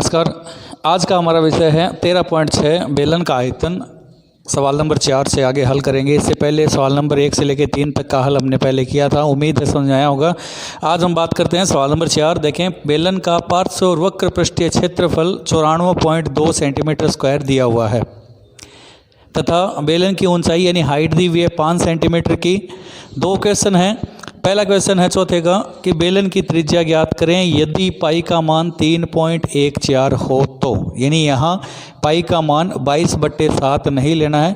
नमस्कार। आज का हमारा विषय है 13.6 बेलन का आयतन। सवाल नंबर 4 से आगे हल करेंगे। इससे पहले सवाल नंबर 1 से लेकर 3 तक का हल हमने पहले किया था, उम्मीद है समझ आया होगा। आज हम बात करते हैं सवाल नंबर 4। देखें, बेलन का पार्श्व और वक्र पृष्ठीय क्षेत्रफल 94.2 सेंटीमीटर स्क्वायर दिया हुआ है तथा बेलन की ऊंचाई यानी हाइट दी हुई है 5 सेंटीमीटर की। दो क्वेश्चन हैं। पहला क्वेश्चन है चौथे का कि बेलन की त्रिज्या ज्ञात करें यदि पाई का मान 3.14 हो तो, यानी यहाँ पाई का मान 22/7 नहीं लेना है,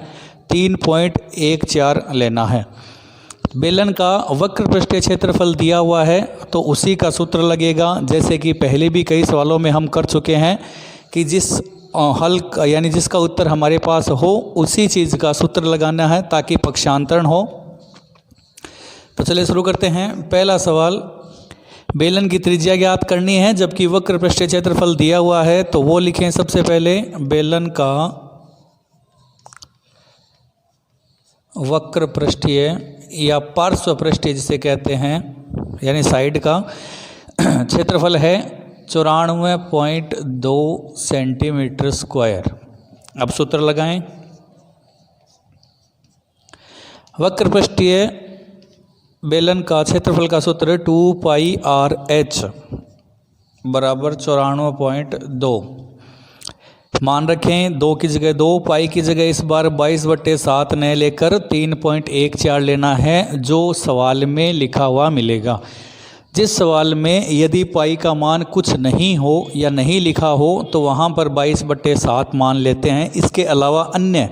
3.14 लेना है। बेलन का वक्र पृष्ठीय क्षेत्रफल दिया हुआ है तो उसी का सूत्र लगेगा, जैसे कि पहले भी कई सवालों में हम कर चुके हैं कि जिस हल यानी जिसका उत्तर हमारे पास हो उसी चीज़ का सूत्र लगाना है ताकि पक्षांतरण हो। तो चलिए शुरू करते हैं। पहला सवाल, बेलन की त्रिज्या ज्ञात करनी है जबकि वक्र पृष्ठीय क्षेत्रफल दिया हुआ है, तो वो लिखें सबसे पहले बेलन का वक्र पृष्ठीय या पार्श्व पृष्ठीय जिसे कहते हैं यानी साइड का क्षेत्रफल है 94.2 सेंटीमीटर स्क्वायर। अब सूत्र लगाएं। वक्र पृष्ठीय बेलन का क्षेत्रफल का सूत्र 2πRh बराबर 94.2। मान रखें 2 की जगह 2, पाई की जगह इस बार 22/7 न लेकर 3.14 लेना है, जो सवाल में लिखा हुआ मिलेगा। जिस सवाल में यदि पाई का मान कुछ नहीं हो या नहीं लिखा हो तो वहाँ पर 22/7 मान लेते हैं। इसके अलावा अन्य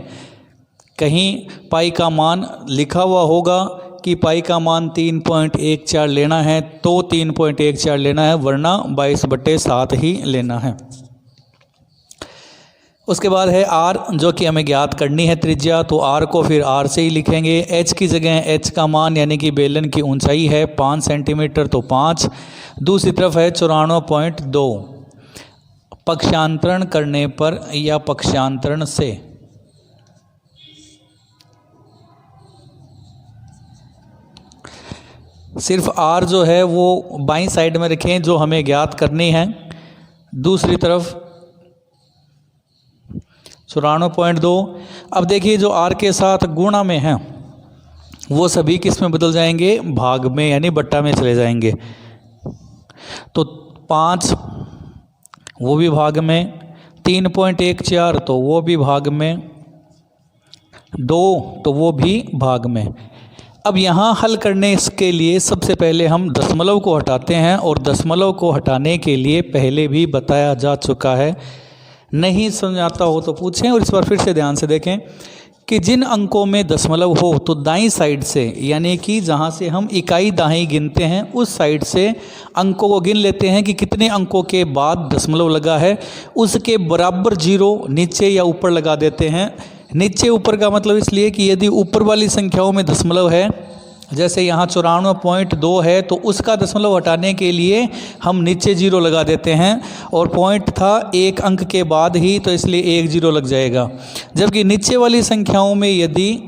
कहीं पाई का मान लिखा हुआ होगा कि पाई का मान 3.14 लेना है तो 3.14 लेना है, वरना 22/7 ही लेना है। उसके बाद है आर, जो कि हमें ज्ञात करनी है त्रिज्या, तो आर को फिर आर से ही लिखेंगे। एच की जगह एच का मान यानी कि बेलन की ऊंचाई है 5 सेंटीमीटर तो 5, दूसरी तरफ है 94.2। पक्षांतरण करने पर या पक्षांतरण से सिर्फ आर जो है वो बाईं साइड में रखें जो हमें ज्ञात करनी है। दूसरी तरफ 94.2। अब देखिए जो आर के साथ गुणा में हैं वो सभी किस में बदल जाएंगे, भाग में यानी बट्टा में चले जाएंगे। तो 5 वो भी भाग में, 3.14 तो वो भी भाग में, 2 तो वो भी भाग में। अब यहाँ हल करने इसके लिए सबसे पहले हम दशमलव को हटाते हैं, और दशमलव को हटाने के लिए पहले भी बताया जा चुका है। नहीं समझ आता हो तो पूछें, और इस बार फिर से ध्यान से देखें कि जिन अंकों में दशमलव हो तो दाईं साइड से यानी कि जहाँ से हम इकाई दाईं गिनते हैं उस साइड से अंकों को गिन लेते हैं कि कितने अंकों के बाद दशमलव लगा है, उसके बराबर 0 नीचे या ऊपर लगा देते हैं। नीचे ऊपर का मतलब इसलिए कि यदि ऊपर वाली संख्याओं में दशमलव है, जैसे यहाँ 94.2 है, तो उसका दशमलव हटाने के लिए हम नीचे 0 लगा देते हैं, और पॉइंट था 1 अंक के बाद ही, तो इसलिए 1 0 लग जाएगा। जबकि नीचे वाली संख्याओं में यदि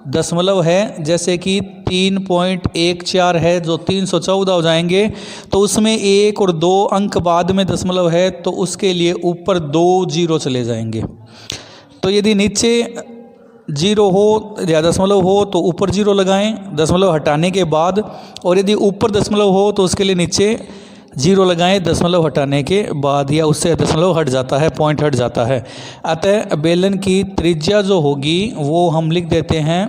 दशमलव है, जैसे कि 3.14 है जो 314 हो जाएंगे, तो उसमें 1 और 2 अंक बाद में दशमलव है तो उसके लिए ऊपर 2 0 चले जाएंगे। तो यदि नीचे 0 हो या दशमलव हो तो ऊपर 0 लगाएं दशमलव हटाने के बाद, और यदि ऊपर दशमलव हो तो उसके लिए नीचे 0 लगाएं दशमलव हटाने के बाद, या उससे दशमलव हट जाता है, पॉइंट हट जाता है। अतः बेलन की त्रिज्या जो होगी वो हम लिख देते हैं,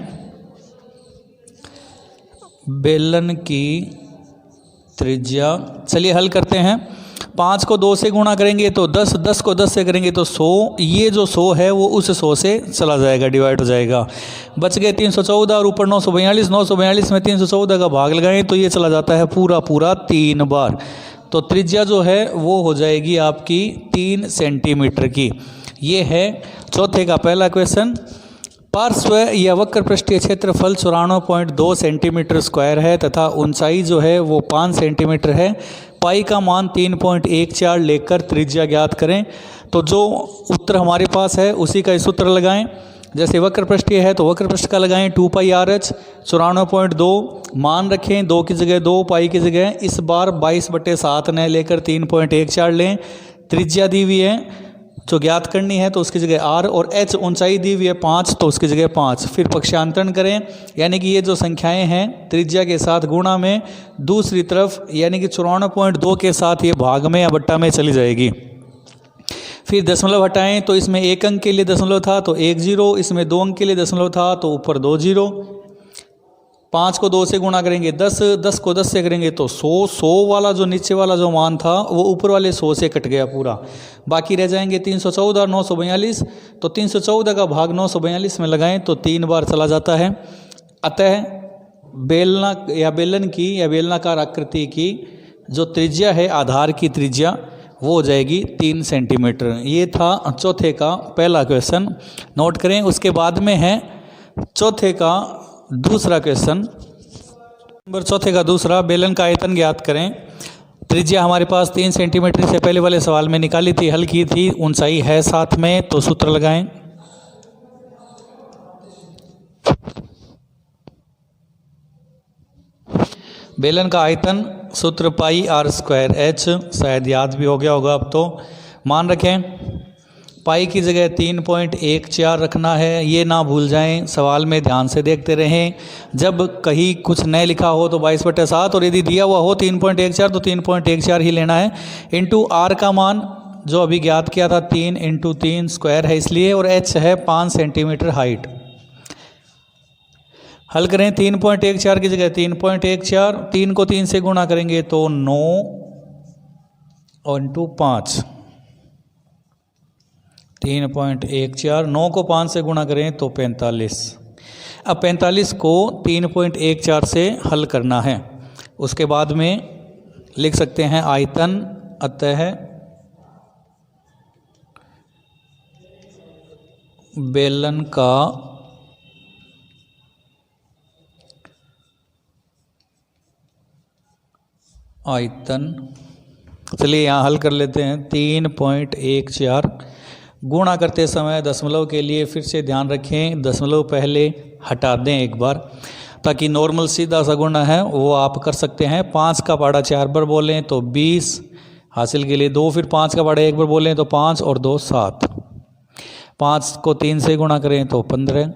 बेलन की त्रिज्या। चलिए हल करते हैं। 5 को 2 से गुणा करेंगे तो 10, 10 को 10 से करेंगे तो 100। ये जो 100 है वो उस 100 से चला जाएगा, डिवाइड हो जाएगा। बच गए 314 और ऊपर 942। 942 में 314 का भाग लगाएं तो ये चला जाता है पूरा 3 बार। तो त्रिज्या जो है वो हो जाएगी आपकी 3 सेंटीमीटर की। ये है चौथे का पहला क्वेश्चन। पार्श्व या वक्र पृष्ठीय क्षेत्रफल 94.2 सेंटीमीटर स्क्वायर है तथा ऊंचाई जो है वो 5 सेंटीमीटर है। पाई का मान 3.14 लेकर त्रिज्या ज्ञात करें। तो जो उत्तर हमारे पास है उसी का सूत्र लगाएं। जैसे वक्र पृष्ठीय है तो वक्र पृष्ठ का लगाएं 2πRh 94.2 मान रखें 2 की जगह 2 पाई की जगह इस बार 22/7 न लेकर 3.14 लें त्रिज्या दी हुई है जो ज्ञात करनी है तो उसकी जगह r, और h ऊंचाई दी हुई है 5 तो उसकी जगह 5। फिर पक्षांतरण करें, यानी कि ये जो संख्याएं हैं त्रिज्या के साथ गुणा में दूसरी तरफ यानी कि 94.2 के साथ ये भाग में या बट्टा में चली जाएगी। फिर दशमलव हटाएं तो इसमें 1 अंक के लिए दशमलव था तो 1 0, इसमें 2 अंक के लिए दशमलव था तो ऊपर 2 0। 5 को 2 से गुणा करेंगे 10, 10 को 10 से करेंगे तो 100, 100 वाला जो नीचे वाला जो मान था वो ऊपर वाले 100 से कट गया पूरा, बाकी रह जाएंगे 314 और 942। तो 314 का भाग 942 में लगाएं तो 3 बार चला जाता है। अतः बेलना या बेलन की या बेलनाकार आकृति की जो त्रिज्या है, आधार की त्रिज्या, वो हो जाएगी 3 सेंटीमीटर। ये था चौथे का पहला क्वेश्चन, नोट करें। उसके बाद में है चौथे का दूसरा क्वेश्चन, नंबर चौथे का दूसरा, बेलन का आयतन ज्ञात करें। त्रिज्या हमारे पास 3 सेंटीमीटर से पहले वाले सवाल में निकाली थी, हल की थी, ऊंचाई है साथ में, तो सूत्र लगाएं। बेलन का आयतन सूत्र पाई r स्क्वायर h, शायद याद भी हो गया होगा अब तो। मान रखें पाई की जगह 3.14 रखना है, ये ना भूल जाएं, सवाल में ध्यान से देखते रहें। जब कहीं कुछ नए लिखा हो तो 22/7, और यदि दिया हुआ हो 3.14 तो 3.14 ही लेना है। इंटू r का मान जो अभी ज्ञात किया था 3 × 3 स्क्वायर है इसलिए, और h है 5 सेंटीमीटर हाइट। हल करें, 3.14 की जगह 3.14, 3 को 3 से गुणा करेंगे तो 9 और इंटू 5, 3.14, 9 को 5 से गुणा करें तो 45। अब 45 को 3.14 से हल करना है। उसके बाद में लिख सकते हैं आयतन, अतः बेलन का आयतन, चलिए यहाँ हल कर लेते हैं। 3.14 गुणा करते समय दशमलव के लिए फिर से ध्यान रखें, दशमलव पहले हटा दें एक बार, ताकि नॉर्मल सीधा सा गुणा है वो आप कर सकते हैं। 5 का पाड़ा 4 बार बोलें तो 20 हासिल के लिए 2, फिर 5 का पाड़ा 1 बार बोलें तो 5 और 2 7, 5 को 3 से गुणा करें तो 15,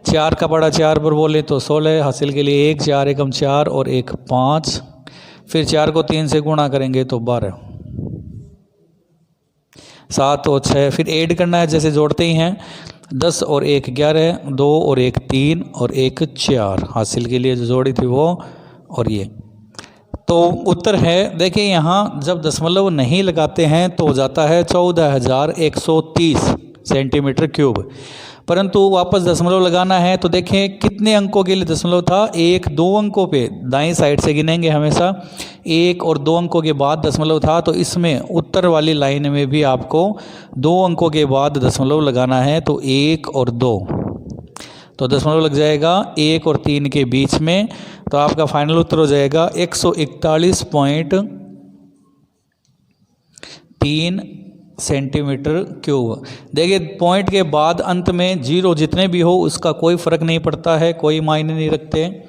4 का पाड़ा 4 बार बोले तो 16 हासिल के लिए 1, 4 एकम 4 और 1 5, फिर 4 को 3 से गुणा करेंगे तो 12, 7 और 6, फिर ऐड करना है जैसे जोड़ते ही हैं, 10 और 1 11, 2 और 1 3 और 1 4 हासिल के लिए जो जोड़ी थी वो, और ये तो उत्तर है। देखिए यहाँ जब दशमलव नहीं लगाते हैं तो हो जाता है 14,130 सेंटीमीटर क्यूब, परंतु वापस दशमलव लगाना है तो देखें कितने अंकों के लिए दशमलव था, 1 2 अंकों पे दाईं साइड से गिनेंगे हमेशा, 1 और 2 अंकों के बाद दशमलव था, तो इसमें उत्तर वाली लाइन में भी आपको 2 अंकों के बाद दशमलव लगाना है, तो 1 और 2, तो दशमलव लग जाएगा 1 और 3 के बीच में, तो आपका फाइनल उत्तर हो जाएगा 141.3 सेंटीमीटर क्यूब। देखिए पॉइंट के बाद अंत में 0 जितने भी हो उसका कोई फ़र्क नहीं पड़ता है, कोई मायने नहीं रखते,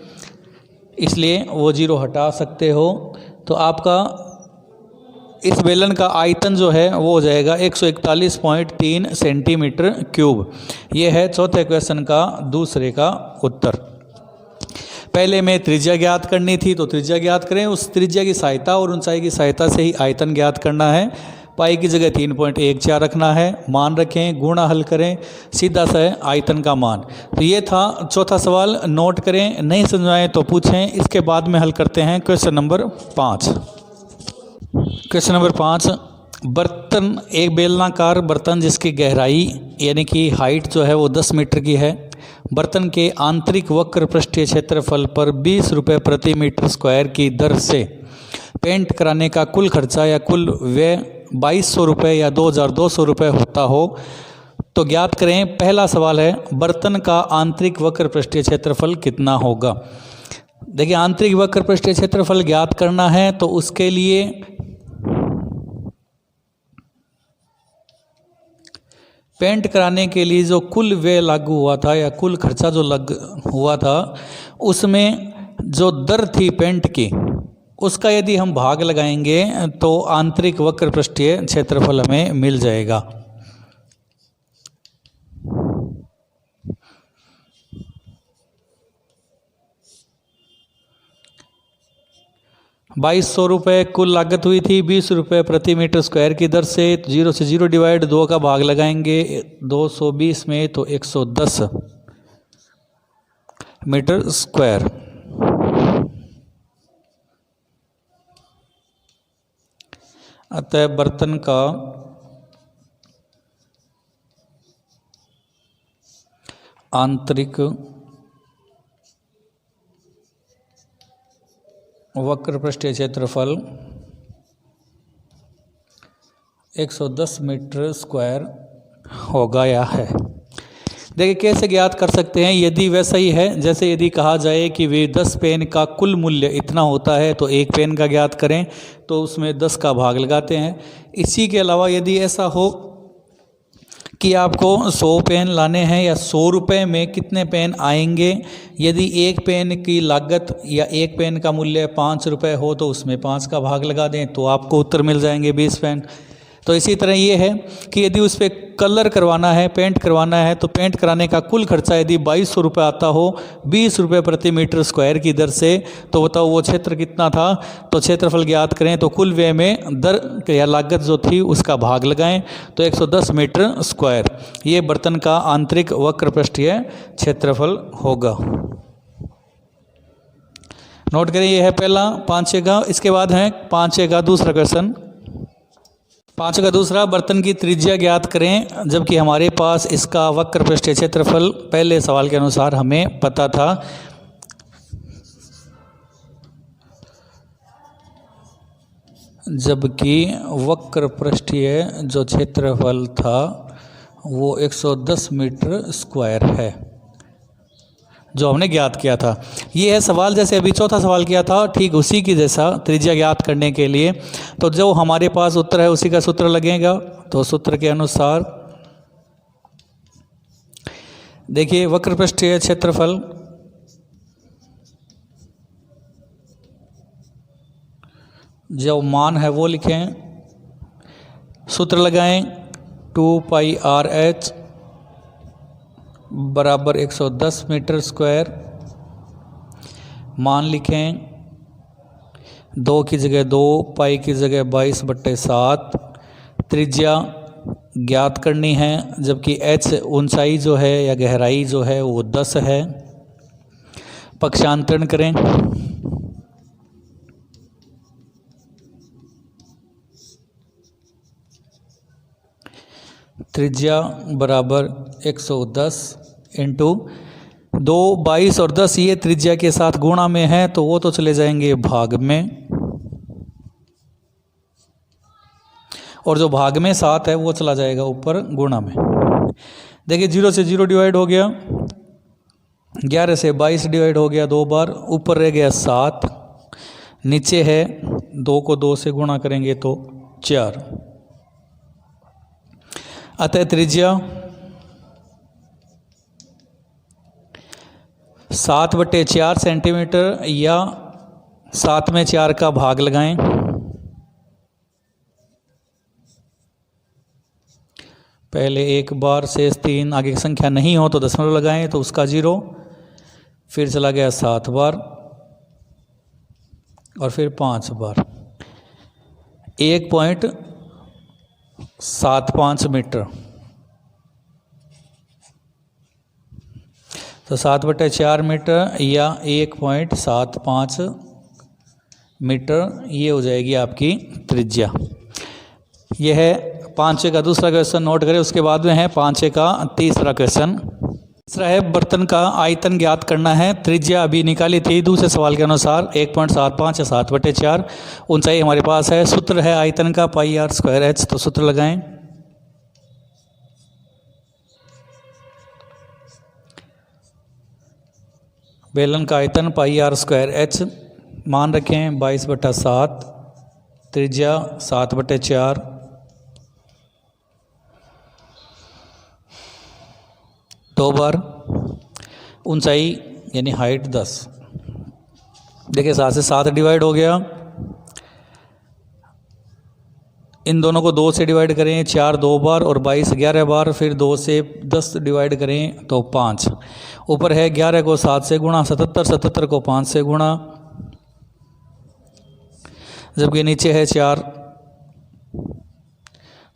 इसलिए वो 0 हटा सकते हो। तो आपका इस बेलन का आयतन जो है वो हो जाएगा 141.3 सेंटीमीटर क्यूब। ये है चौथे क्वेश्चन का दूसरे का उत्तर। पहले में त्रिज्या ज्ञात करनी थी तो त्रिज्या ज्ञात करें, उस त्रिज्या की सहायता और ऊंचाई की सहायता से ही आयतन ज्ञात करना है। पाई की जगह 3.14 रखना है, मान रखें, गुणा हल करें, सीधा सा है आयतन का मान। तो ये था चौथा सवाल, नोट करें, नहीं समझ आए तो पूछें। इसके बाद में हल करते हैं क्वेश्चन नंबर 5। क्वेश्चन नंबर 5, बर्तन, एक बेलनाकार बर्तन जिसकी गहराई यानी कि हाइट जो है वो 10 मीटर की है, बर्तन के आंतरिक वक्र पृष्ठीय क्षेत्रफल पर 20 रुपये प्रति मीटर स्क्वायर की दर से पेंट कराने का कुल खर्चा या कुल व्यय 2200 रुपये या 2200 रुपये होता हो तो ज्ञात करें। पहला सवाल है बर्तन का आंतरिक वक्र पृष्ठीय क्षेत्रफल कितना होगा। देखिए आंतरिक वक्र पृष्ठीय क्षेत्रफल ज्ञात करना है तो उसके लिए पेंट कराने के लिए जो कुल व्यय लागू हुआ था या कुल खर्चा जो लग हुआ था उसमें जो दर थी पेंट की उसका यदि हम भाग लगाएंगे तो आंतरिक वक्र पृष्ठीय क्षेत्रफल हमें मिल जाएगा। ₹2200 कुल लागत हुई थी, ₹20 प्रति मीटर स्क्वायर की दर से। 0 से 0 डिवाइड, 2 का भाग लगाएंगे 220 में तो 110 मीटर स्क्वायर। अतः बर्तन का आंतरिक वक्र पृष्ठीय क्षेत्रफल 110 मीटर स्क्वायर हो गया है। देखिए कैसे ज्ञात कर सकते हैं, यदि वैसा ही है जैसे यदि कहा जाए कि वे 10 पेन का कुल मूल्य इतना होता है तो एक पेन का ज्ञात करें, तो उसमें 10 का भाग लगाते हैं। इसी के अलावा यदि ऐसा हो कि आपको 100 पेन लाने हैं या 100 रुपये में कितने पेन आएंगे, यदि एक पेन की लागत या एक पेन का मूल्य 5 रुपये हो तो उसमें 5 का भाग लगा दें तो आपको उत्तर मिल जाएंगे 20 पेन। तो इसी तरह ये है कि यदि उस पर कलर करवाना है, पेंट करवाना है, तो पेंट कराने का कुल खर्चा यदि 2200 रुपये आता हो 20 रुपये प्रति मीटर स्क्वायर की दर से, तो बताओ वो क्षेत्र कितना था। तो क्षेत्रफल ज्ञात करें तो कुल व्यय में दर या लागत जो थी उसका भाग लगाएं तो 110 मीटर स्क्वायर ये बर्तन का आंतरिक वक्र पृष्ठीय क्षेत्रफल होगा। नोट करें, ये है पहला 5 का। इसके बाद है 5 का दूसरा क्वेश्चन। 5 का दूसरा, बर्तन की त्रिज्या ज्ञात करें, जबकि हमारे पास इसका वक्र पृष्ठीय क्षेत्रफल पहले सवाल के अनुसार हमें पता था। जबकि वक्र पृष्ठीय जो क्षेत्रफल था वो 110 मीटर स्क्वायर है जो हमने ज्ञात किया था। ये है सवाल जैसे अभी चौथा सवाल किया था, ठीक उसी की जैसा त्रिज्या ज्ञात करने के लिए। तो जो हमारे पास उत्तर है उसी का सूत्र लगेगा। तो सूत्र के अनुसार देखिए, वक्र पृष्ठीय क्षेत्रफल जो मान है वो लिखें, सूत्र लगाएं 2πRh बराबर 110 मीटर स्क्वायर। मान लिखें 2 की जगह 2, पाई की जगह 22/7। त्रिज्या ज्ञात करनी है, जबकि h ऊंचाई जो है या गहराई जो है वो 10 है। पक्षांतरण करें, त्रिज्या बराबर 110 इंटू 2, 22 और 10 ये त्रिज्या के साथ गुणा में है तो वो तो चले जाएंगे भाग में, और जो भाग में 7 है वो चला जाएगा ऊपर गुणा में। देखिए 0 से 0 डिवाइड हो गया, 11 से 22 डिवाइड हो गया 2 बार, ऊपर रह गया 7, नीचे है 2 को 2 से गुणा करेंगे तो 4। अतः त्रिज्या 7/4 सेंटीमीटर या 7 में 4 का भाग लगाएं। पहले एक बार शेष 3, आगे की संख्या नहीं हो तो दशमलव लगाएं तो उसका 0, फिर चला गया 7 बार और फिर 5 बार, 1.75 मीटर। तो 7/4 मीटर या 1.75 मीटर ये हो जाएगी आपकी त्रिज्या। यह है 5 का दूसरा क्वेश्चन, नोट करें। उसके बाद में है 5 का तीसरा क्वेश्चन। तीसरा है बर्तन का आयतन ज्ञात करना है। त्रिज्या अभी निकाली थी दूसरे सवाल के अनुसार 1.75 या 7/4। ऊंचाई हमारे पास है, सूत्र है आयतन का πr²h। तो सूत्र लगाएं, बेलन का आयतन πr²h। मान रखें 22/7, त्रिज्या 7/4, दो बार, ऊंचाई यानी हाइट 10। देखिए 7 से 7 डिवाइड हो गया, इन दोनों को 2 से डिवाइड करें 4 2 बार और 22 11 बार, फिर 2 से 10 डिवाइड करें तो 5। ऊपर है 11 को 7 से गुणा, 77 77 को 5 से गुणा, जबकि नीचे है 4,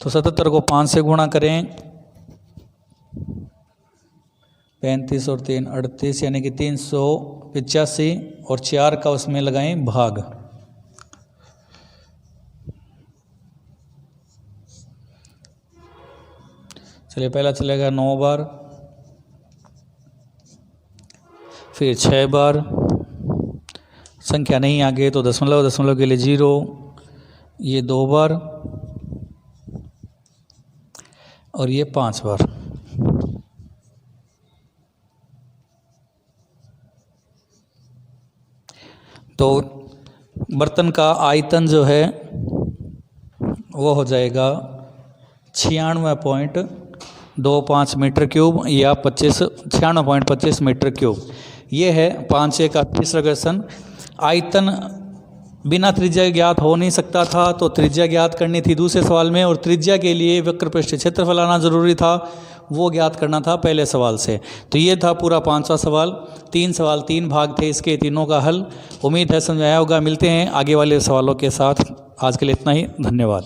तो 77 को 5 से गुणा करें 35 और 3 38 यानी कि 385 और 4 का उसमें लगाएं भाग। चलिए पहला चलेगा 9 बार, फिर 6 बार, संख्या नहीं आगे तो दशमलव, दशमलव के लिए 0, ये 2 बार और ये 5 बार। तो बर्तन का आयतन जो है वो हो जाएगा 96.25 मीटर क्यूब या 96.25 मीटर क्यूब। ये है 5 का तीसरा क्वेश्चन। आयतन बिना त्रिज्या ज्ञात हो नहीं सकता था, तो त्रिज्या ज्ञात करनी थी दूसरे सवाल में, और त्रिज्या के लिए वक्र पृष्ठ क्षेत्रफल आना जरूरी था, वो ज्ञात करना था पहले सवाल से। तो ये था पूरा 5वां सवाल। 3 सवाल 3 भाग थे इसके, तीनों का हल उम्मीद है समझ आया होगा। मिलते हैं आगे वाले सवालों के साथ। आज के लिए इतना ही, धन्यवाद।